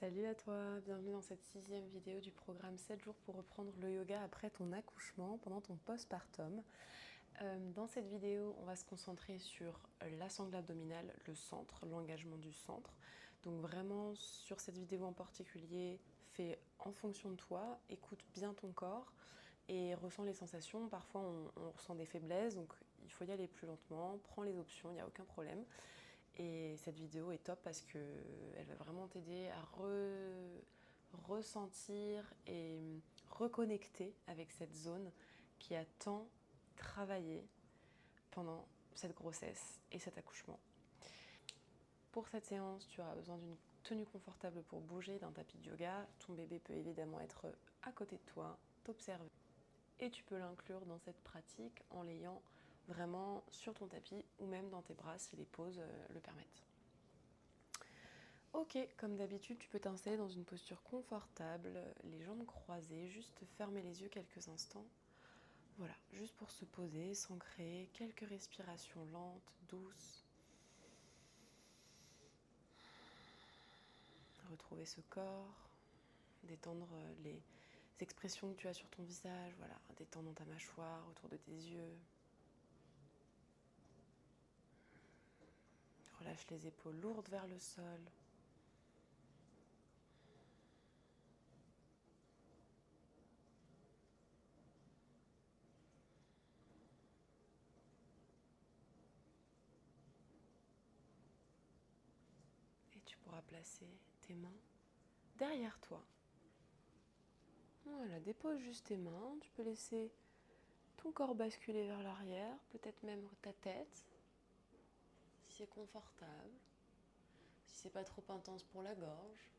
Salut à toi, bienvenue dans cette 6e vidéo du programme 7 jours pour reprendre le yoga après ton accouchement, pendant ton postpartum. Dans cette vidéo, on va se concentrer sur la sangle abdominale, le centre, l'engagement du centre. Donc vraiment sur cette vidéo en particulier, fais en fonction de toi, écoute bien ton corps et ressens les sensations. Parfois on ressent des faiblesses, donc il faut y aller plus lentement, prends les options, il n'y a aucun problème. Et cette vidéo est top parce qu'elle va vraiment t'aider à ressentir et reconnecter avec cette zone qui a tant travaillé pendant cette grossesse et cet accouchement. Pour cette séance, tu auras besoin d'une tenue confortable pour bouger, d'un tapis de yoga. Ton bébé peut évidemment être à côté de toi, t'observer. Et tu peux l'inclure dans cette pratique en l'ayant vraiment sur ton tapis ou même dans tes bras si les poses le permettent. Ok, comme d'habitude, tu peux t'installer dans une posture confortable, les jambes croisées, juste fermer les yeux quelques instants. Voilà, juste pour se poser, s'ancrer, quelques respirations lentes, douces. Retrouver ce corps, détendre les expressions que tu as sur ton visage, voilà, détendre ta mâchoire autour de tes yeux. Relâche les épaules lourdes vers le sol. Et tu pourras placer tes mains derrière toi. Voilà, dépose juste tes mains. Tu peux laisser ton corps basculer vers l'arrière, peut-être même ta tête, si c'est confortable, si c'est pas trop intense pour la gorge.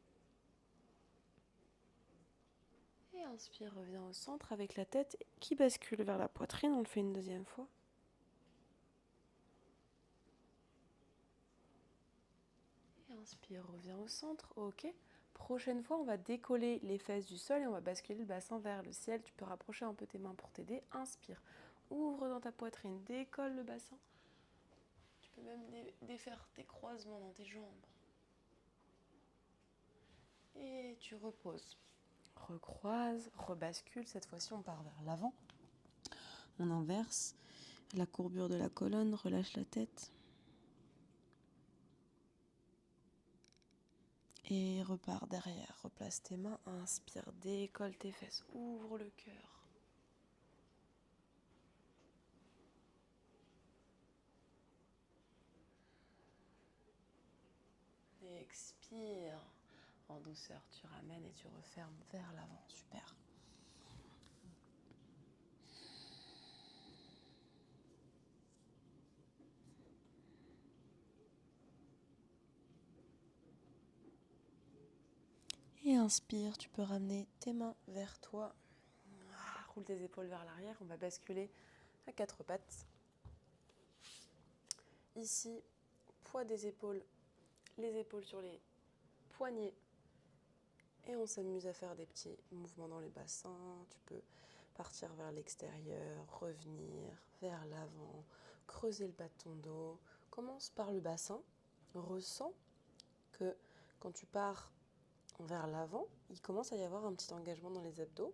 Et inspire, reviens au centre avec la tête qui bascule vers la poitrine. On le fait une deuxième fois. Et inspire, reviens au centre. Ok. Prochaine fois, on va décoller les fesses du sol et on va basculer le bassin vers le ciel. Tu peux rapprocher un peu tes mains pour t'aider. Inspire, ouvre dans ta poitrine, décolle le bassin. Tu peux même défaire tes croisements dans tes jambes. Et tu reposes. Recroise, rebascule. Cette fois-ci, on part vers l'avant. On inverse la courbure de la colonne, relâche la tête. Et repars derrière. Replace tes mains, inspire, décolle tes fesses, ouvre le cœur. Et expire. En douceur, tu ramènes et tu refermes vers l'avant. Super. Et inspire, tu peux ramener tes mains vers toi. Roule tes épaules vers l'arrière. On va basculer à quatre pattes. Ici, poids des épaules, les épaules sur les poignets. Et on s'amuse à faire des petits mouvements dans les bassins. Tu peux partir vers l'extérieur, revenir vers l'avant, creuser le bas de ton dos. Commence par le bassin. Ressens que quand tu pars vers l'avant, il commence à y avoir un petit engagement dans les abdos.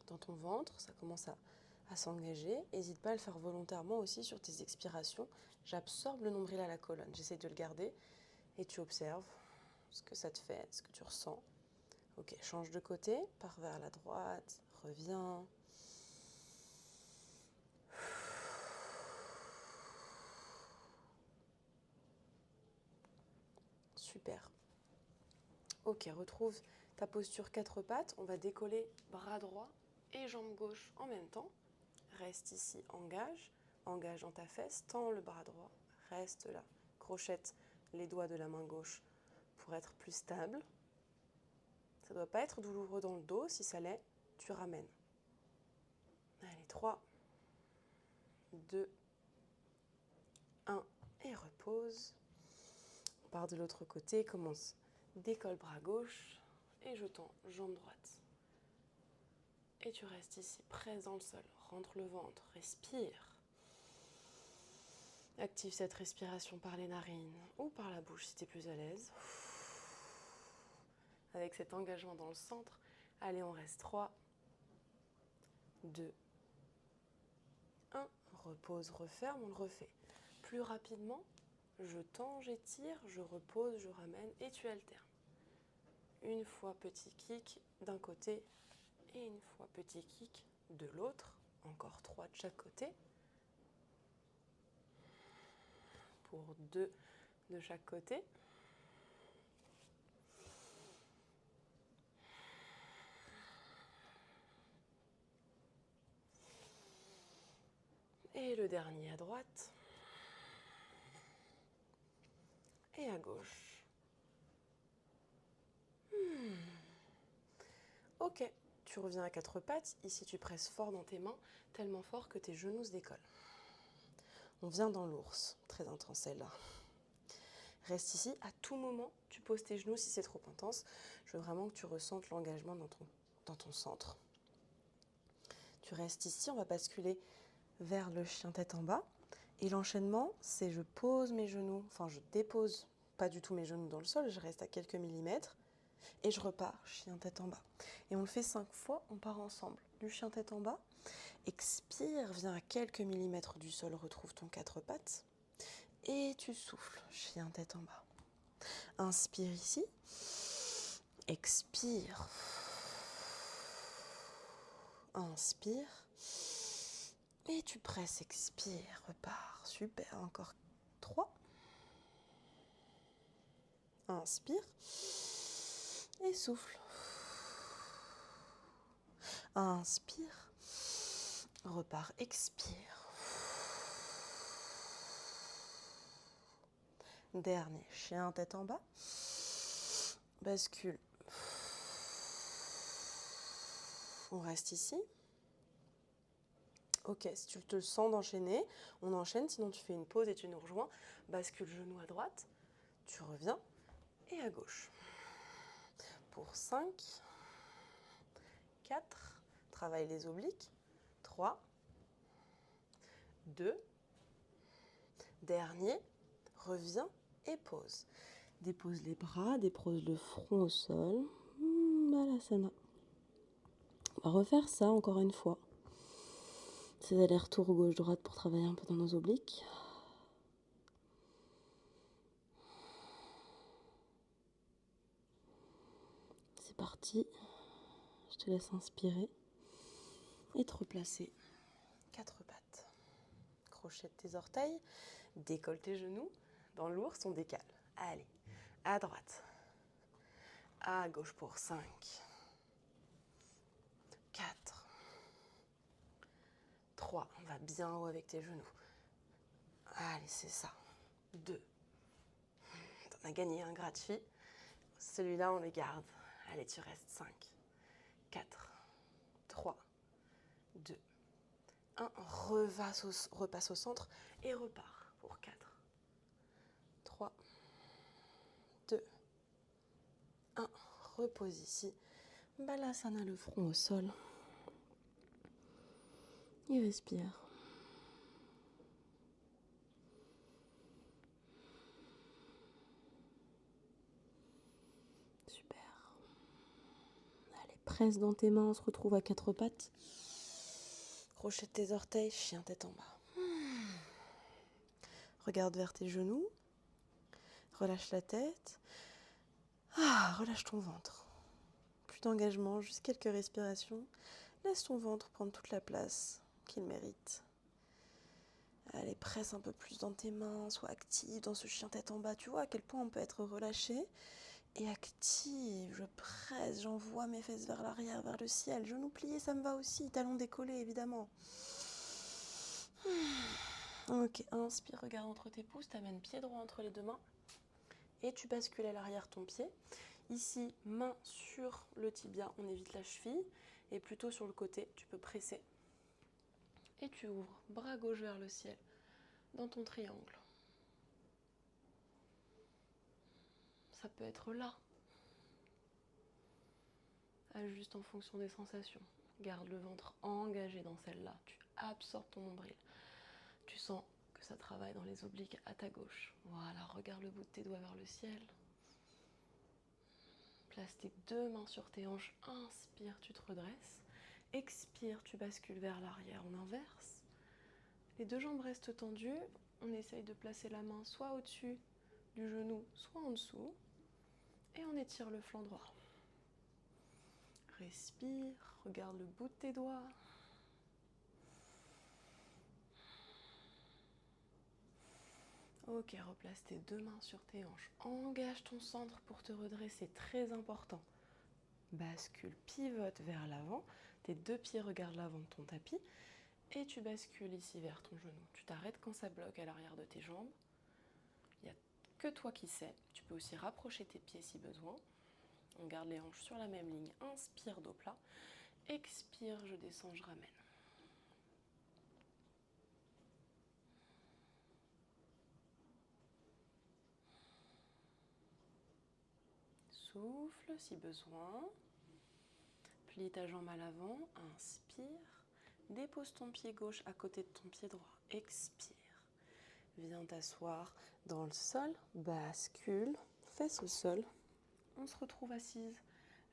Dans ton ventre, ça commence à s'engager. N'hésite pas à le faire volontairement aussi sur tes expirations. J'absorbe le nombril à la colonne. J'essaie de le garder et tu observes ce que ça te fait, ce que tu ressens. Ok, change de côté, pars vers la droite, reviens. Super. Ok, retrouve ta posture quatre pattes. On va décoller bras droit et jambe gauche en même temps. Reste ici, engage dans ta fesse, tends le bras droit, reste là. Crochette les doigts de la main gauche pour être plus stable. Ça ne doit pas être douloureux dans le dos. Si ça l'est, tu ramènes. Allez, 3, 2, 1 et repose. On part de l'autre côté, commence. Décolle bras gauche et je tends jambe droite. Et tu restes ici, presse dans le sol. Rentre le ventre, respire. Active cette respiration par les narines ou par la bouche si tu es plus à l'aise. avec cet engagement dans le centre. Allez, on reste 3, 2, 1. Repose, referme, on le refait. Plus rapidement, je tends, j'étire, je repose, je ramène et tu alternes. Une fois petit kick d'un côté et une fois petit kick de l'autre. Encore 3 de chaque côté. Pour 2 de chaque côté. Et le dernier à droite. Et à gauche. Ok, tu reviens à 4 pattes. Ici, tu presses fort dans tes mains, tellement fort que tes genoux se décollent. On vient dans l'ours. Très intense celle-là. Reste ici. À tout moment, tu poses tes genoux si c'est trop intense. Je veux vraiment que tu ressentes l'engagement dans ton centre. Tu restes ici. On va basculer vers le chien tête en bas. Et l'enchaînement, c'est je pose mes genoux. Enfin, je dépose pas du tout mes genoux dans le sol. Je reste à quelques millimètres. Et je repars, chien tête en bas. Et on le fait 5 fois, on part ensemble. Du chien tête en bas, expire, viens à quelques millimètres du sol, retrouve ton 4 pattes. Et tu souffles, chien tête en bas. Inspire ici, expire. Inspire. Et tu presses, expire, repars. Super, encore 3. Inspire. Et souffle. Inspire. Repars, expire. Dernier, chien tête en bas. Bascule. On reste ici. Ok, si tu te sens d'enchaîner, on enchaîne. Sinon, tu fais une pause et tu nous rejoins. Bascule genou à droite. Tu reviens. Et à gauche. Pour 5, 4. Travaille les obliques. 3, 2. Dernier. Reviens et pose. Dépose les bras, dépose le front au sol. Balasana. On va refaire ça encore une fois. Ces allers-retours gauche-droite pour travailler un peu dans nos obliques. C'est parti. Je te laisse inspirer et te replacer. 4 pattes. Crochet de tes orteils. Décolle tes genoux. Dans l'ours, on décale. Allez, à droite. À gauche pour 5. 4. 3. On va bien haut avec tes genoux. Allez, c'est ça. 2. T'en as gagné un gratuit. Celui-là, on le garde. Allez, tu restes 5. 4. 3. 2. 1. Repasse au centre et repart pour 4. 3. 2. 1. Repose ici. Balasana le front au sol. Et respire. Super. Allez, presse dans tes mains, on se retrouve à 4 pattes. Crochet de tes orteils, chien tête en bas. Regarde vers tes genoux. Relâche la tête. Relâche ton ventre. Plus d'engagement, juste quelques respirations. Laisse ton ventre prendre toute la place qu'il mérite. Allez, presse un peu plus dans tes mains, sois active dans ce chien tête en bas. Tu vois à quel point on peut être relâché et active. Je presse, j'envoie mes fesses vers l'arrière, vers le ciel. Genoux pliés, ça me va aussi. Talons décollés, évidemment. Ok, inspire, regarde entre tes pouces, t'amènes pied droit entre les deux mains et tu bascules à l'arrière ton pied. Ici, main sur le tibia, on évite la cheville et plutôt sur le côté, tu peux presser. Et tu ouvres, bras gauche vers le ciel, dans ton triangle. Ça peut être là. Ajuste en fonction des sensations. Garde le ventre engagé dans celle-là. Tu absorbes ton nombril. Tu sens que ça travaille dans les obliques à ta gauche. Voilà, regarde le bout de tes doigts vers le ciel. Place tes deux mains sur tes hanches. Inspire, tu te redresses. Expire, tu bascules vers l'arrière en inverse. Les deux jambes restent tendues. On essaye de placer la main soit au-dessus du genou, soit en dessous. Et on étire le flanc droit. Respire, regarde le bout de tes doigts. Ok, replace tes deux mains sur tes hanches. Engage ton centre pour te redresser, très important. Bascule, pivote vers l'avant. Tes deux pieds regardent l'avant de ton tapis. Et tu bascules ici vers ton genou. Tu t'arrêtes quand ça bloque à l'arrière de tes jambes. Il n'y a que toi qui sais. Tu peux aussi rapprocher tes pieds si besoin. On garde les hanches sur la même ligne. Inspire, dos plat. Expire, je descends, je ramène. Souffle si besoin. Plie ta jambe à l'avant. Inspire. Dépose ton pied gauche à côté de ton pied droit. Expire. Viens t'asseoir dans le sol. Bascule. Fesses au sol. On se retrouve assise,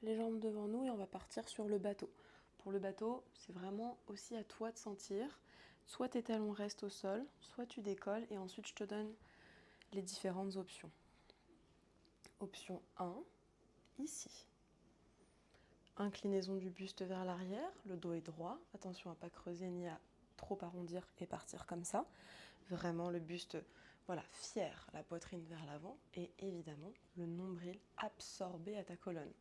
les jambes devant nous et on va partir sur le bateau. Pour le bateau, c'est vraiment aussi à toi de sentir. Soit tes talons restent au sol, soit tu décolles et ensuite je te donne les différentes options. Option 1, ici. Inclinaison du buste vers l'arrière, le dos est droit. Attention à ne pas creuser ni à trop arrondir et partir comme ça. Vraiment le buste, voilà, fier, la poitrine vers l'avant et évidemment le nombril absorbé à ta colonne.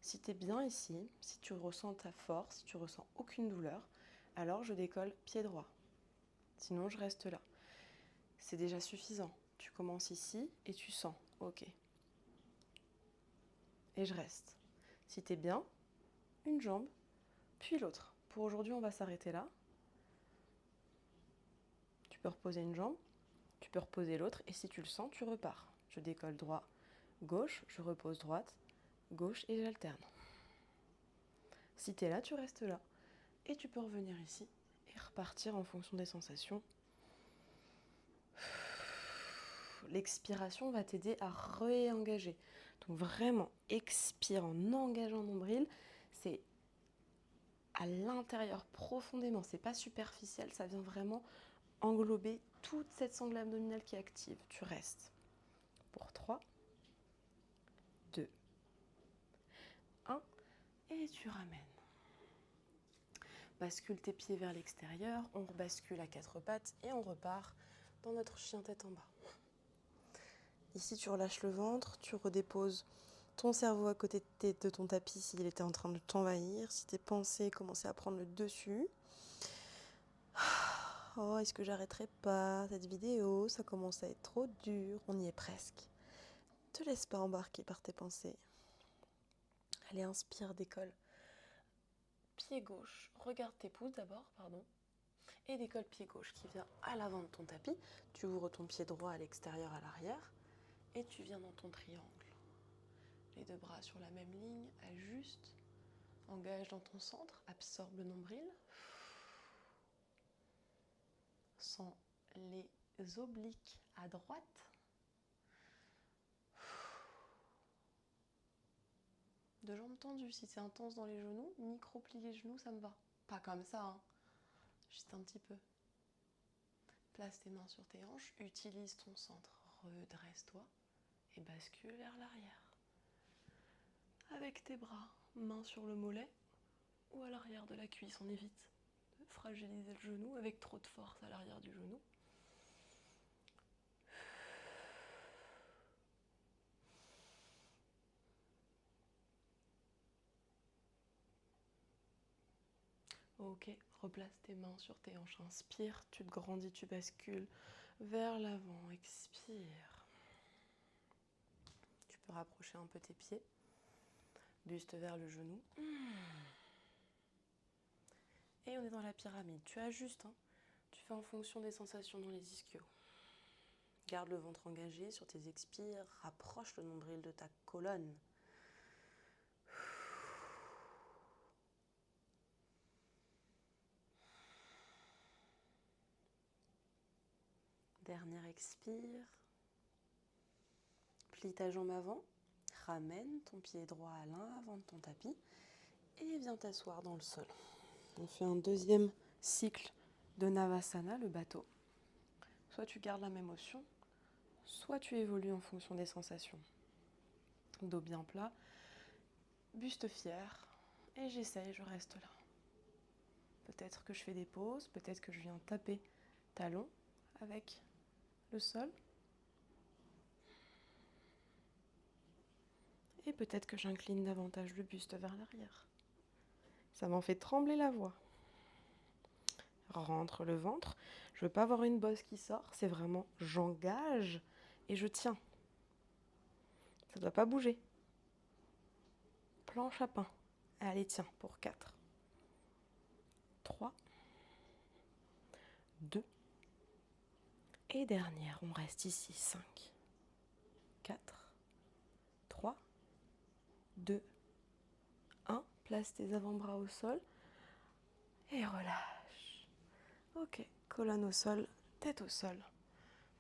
Si tu es bien ici, si tu ressens ta force, si tu ressens aucune douleur, alors je décolle pied droit. Sinon, je reste là. C'est déjà suffisant. Tu commences ici et tu sens. Ok. Et je reste. Si tu es bien, une jambe, puis l'autre. Pour aujourd'hui, on va s'arrêter là. Tu peux reposer une jambe, tu peux reposer l'autre, et si tu le sens, tu repars. Je décolle droit, gauche, je repose droite, gauche, et j'alterne. Si tu es là, tu restes là. Et tu peux revenir ici et repartir en fonction des sensations. L'expiration va t'aider à réengager. Donc vraiment, expire en engageant le nombril. C'est à l'intérieur profondément, c'est pas superficiel, ça vient vraiment englober toute cette sangle abdominale qui est active. Tu restes pour 3, 2, 1 et tu ramènes. Bascule tes pieds vers l'extérieur, on rebascule à 4 pattes et on repart dans notre chien tête en bas. Ici, tu relâches le ventre, tu redéposes ton cerveau à côté de ton tapis s'il était en train de t'envahir, si tes pensées commençaient à prendre le dessus. Oh, est-ce que j'arrêterai pas cette vidéo? Ça commence à être trop dur, on y est presque. Ne te laisse pas embarquer par tes pensées. Allez, inspire, décolle. Pied gauche, regarde tes pouces d'abord, pardon. Et décolle pied gauche qui vient à l'avant de ton tapis. Tu ouvres ton pied droit à l'extérieur, à l'arrière. Et tu viens dans ton triangle. Les deux bras sur la même ligne, ajuste. Engage dans ton centre, absorbe le nombril. Sens les obliques à droite. Deux jambes tendues, si c'est intense dans les genoux, micro-plie les genoux, ça me va. Pas comme ça, hein. Juste un petit peu. Place tes mains sur tes hanches, utilise ton centre, redresse-toi et bascule vers l'arrière. Avec tes bras, main sur le mollet ou à l'arrière de la cuisse, on évite de fragiliser le genou avec trop de force à l'arrière du genou. Ok, replace tes mains sur tes hanches. Inspire, tu te grandis, tu bascules vers l'avant. Expire. Tu peux rapprocher un peu tes pieds. Buste vers le genou. Et on est dans la pyramide. Tu ajustes, hein. Tu fais en fonction des sensations dans les ischios. Garde le ventre engagé sur tes expires. Rapproche le nombril de ta colonne. Dernière expire. Plie ta jambe avant. Ramène ton pied droit à l'avant de ton tapis et viens t'asseoir dans le sol. On fait un deuxième cycle de Navasana, le bateau. Soit tu gardes la même motion, soit tu évolues en fonction des sensations. Dos bien plat, buste fier, et j'essaye, je reste là. Peut-être que je fais des pauses, peut-être que je viens taper talon avec le sol. Et peut-être que j'incline davantage le buste vers l'arrière. Ça m'en fait trembler la voix. Rentre le ventre. Je veux pas avoir une bosse qui sort, c'est vraiment j'engage et je tiens. Ça ne doit pas bouger. Planche à pain. Allez, tiens, pour 4. 3. 2. Et dernière, on reste ici. 5. 4. 3. 2. 1. Place tes avant-bras au sol. Et relâche. Ok, colonne au sol, tête au sol.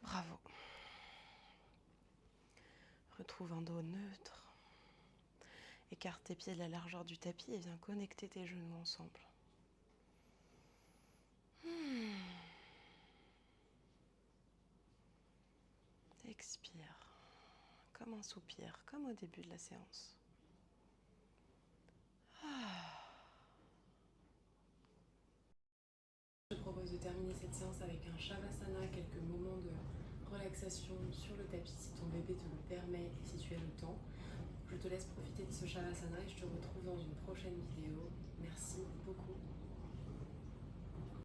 Bravo. Retrouve un dos neutre. Écarte tes pieds de la largeur du tapis et viens connecter tes genoux ensemble. Expire, comme un soupir, comme au début de la séance. Je te propose de terminer cette séance avec un Shavasana, quelques moments de relaxation sur le tapis si ton bébé te le permet et si tu as le temps. Je te laisse profiter de ce Shavasana et je te retrouve dans une prochaine vidéo. Merci beaucoup.